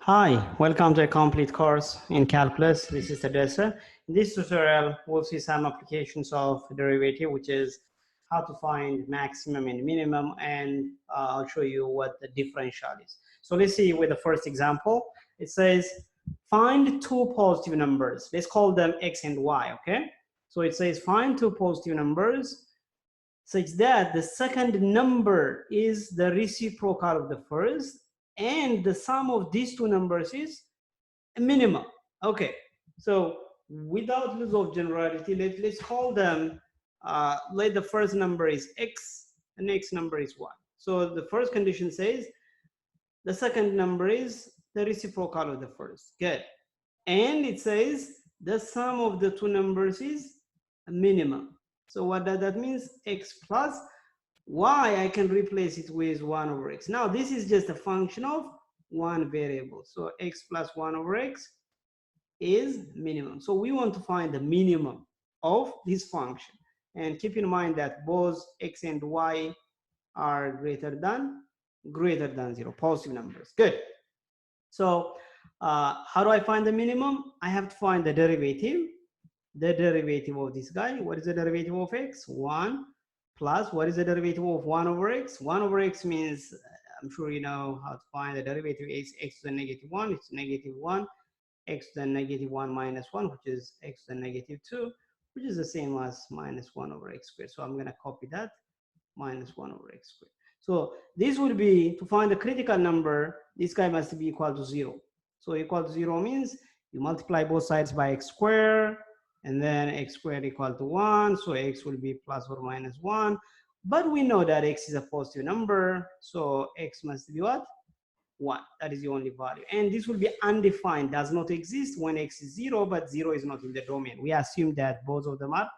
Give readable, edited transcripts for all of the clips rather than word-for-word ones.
Hi, welcome to a complete course in calculus. This is Tadessa. In this tutorial, we'll see some applications of derivative, which is how to find maximum and minimum, and I'll show you what the differential is. So let's see with the first example. It says, find two positive numbers. Let's call them x and y, okay? So it says, find two positive numbers such that the second number is the reciprocal of the first, and the sum of these two numbers is a minimum. Okay, so without loss of generality, let's call them, let the first number is x, the next number is y. So the first condition says the second number is the reciprocal of the first. Good. And it says the sum of the two numbers is a minimum. So what does that mean? X plus y, I can replace it with 1 over x. Now this is just a function of one variable. So x plus 1 over x is minimum. So we want to find the minimum of this function. And keep in mind that both x and y are greater than 0, positive numbers. Good. So how do I find the minimum? I have to find the derivative of this guy. What is the derivative of x? 1 plus, what is the derivative of 1 over x? 1 over x means, I'm sure you know how to find the derivative. Is x to the negative 1, it's negative 1, x to the negative 1 minus 1, which is x to the negative 2, which is the same as minus 1 over x squared. So I'm going to copy that, minus 1 over x squared. So this would be, to find the critical number, this guy must be equal to 0. So equal to 0 means you multiply both sides by x squared, and then x squared equal to 1, so x will be plus or minus 1. But we know that x is a positive number, so x must be what? 1. That is the only value. And this will be undefined, does not exist when x is 0, but 0 is not in the domain. We assume that both of them are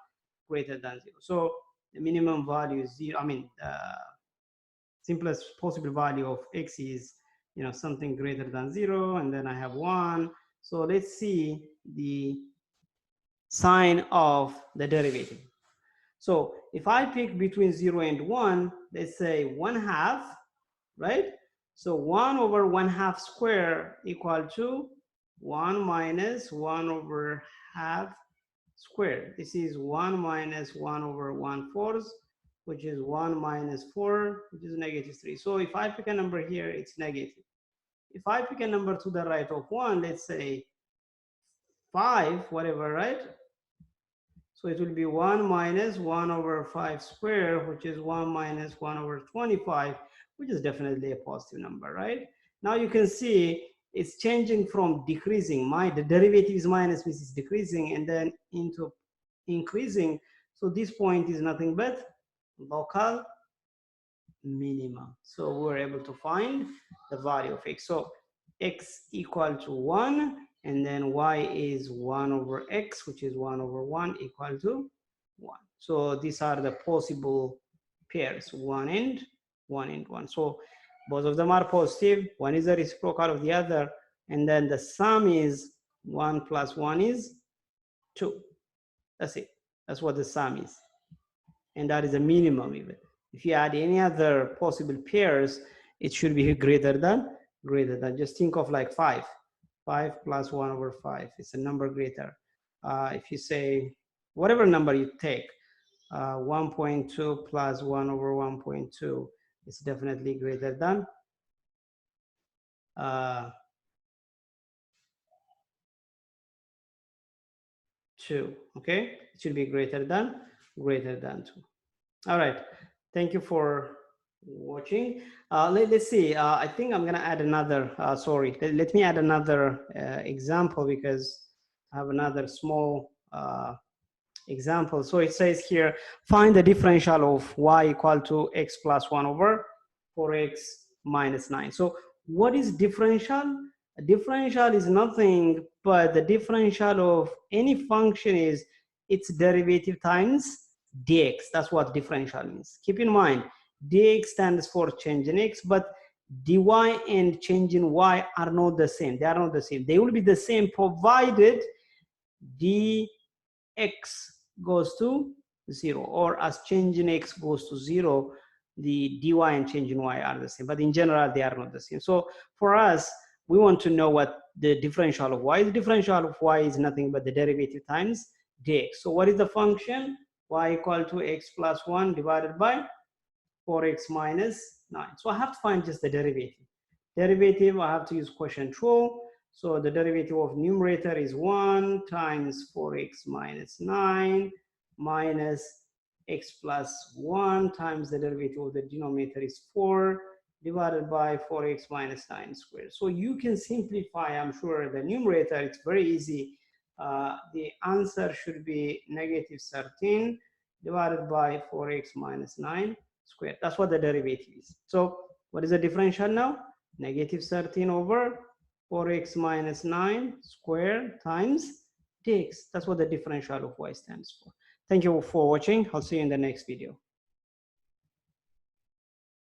greater than 0. So the minimum value is 0. I mean, simplest possible value of x is, you know, something greater than 0, and then I have 1. So let's see the sign of the derivative. So if I pick between 0 and 1, let's say 1/2, right? So 1 over 1/2 square equal to 1 minus 1 over half squared. This is 1 minus 1 over 1/4, which is 1 minus 4, which is negative 3. So if I pick a number here, it's negative. If I pick a number to the right of 1, let's say 5, whatever, right? So it will be 1 minus 1 over 5 squared, which is 1 minus 1 over 25, which is definitely a positive number, right? Now you can see it's changing from decreasing. The derivative is minus, which is decreasing, and then into increasing. So this point is nothing but local minimum. So we're able to find the value of x. So x equal to 1, and then y is 1 over x, which is 1 over 1 equal to 1. So these are the possible pairs, 1 and 1 and 1. So both of them are positive. One is the reciprocal of the other, and then the sum is 1 plus 1 is 2. That's it. That's what the sum is. And that is a minimum even. If you add any other possible pairs, it should be greater than. Just think of like 5. 5 plus 1 over 5. It's a number greater. If you say whatever number you take, 1.2 plus 1 over 1.2 is definitely greater than 2. Okay, it should be greater than 2. All right, thank you for watching. Let's see, I think I'm gonna add another, sorry, let me add another example, because I have another small example. So it says here, find the differential of y equal to x plus 1 over 4x minus 9. So what is differential? A differential is nothing but the differential of any function is its derivative times dx. That's what differential means. Keep in mind, dx stands for change in x, but dy and change in y are not the same. They are not the same. They will be the same provided dx goes to 0, or as change in x goes to 0, the dy and change in y are the same. But in general, they are not the same. So for us, we want to know what the differential of y. The differential of y is nothing but the derivative times dx. So what is the function? Y equal to x plus 1 divided by 4x minus 9. So I have to find just the derivative. Derivative, I have to use quotient rule. So the derivative of numerator is 1 times 4x minus 9 minus x plus 1 times the derivative of the denominator is 4 divided by 4x minus 9 squared. So you can simplify, I'm sure, the numerator. It's very easy. The answer should be negative 13 divided by 4x minus 9 squared. That's what the derivative is. So what is the differential now? Negative 13 over 4x minus 9 squared times dx. That's what the differential of y stands for. Thank you for watching. I'll see you in the next video.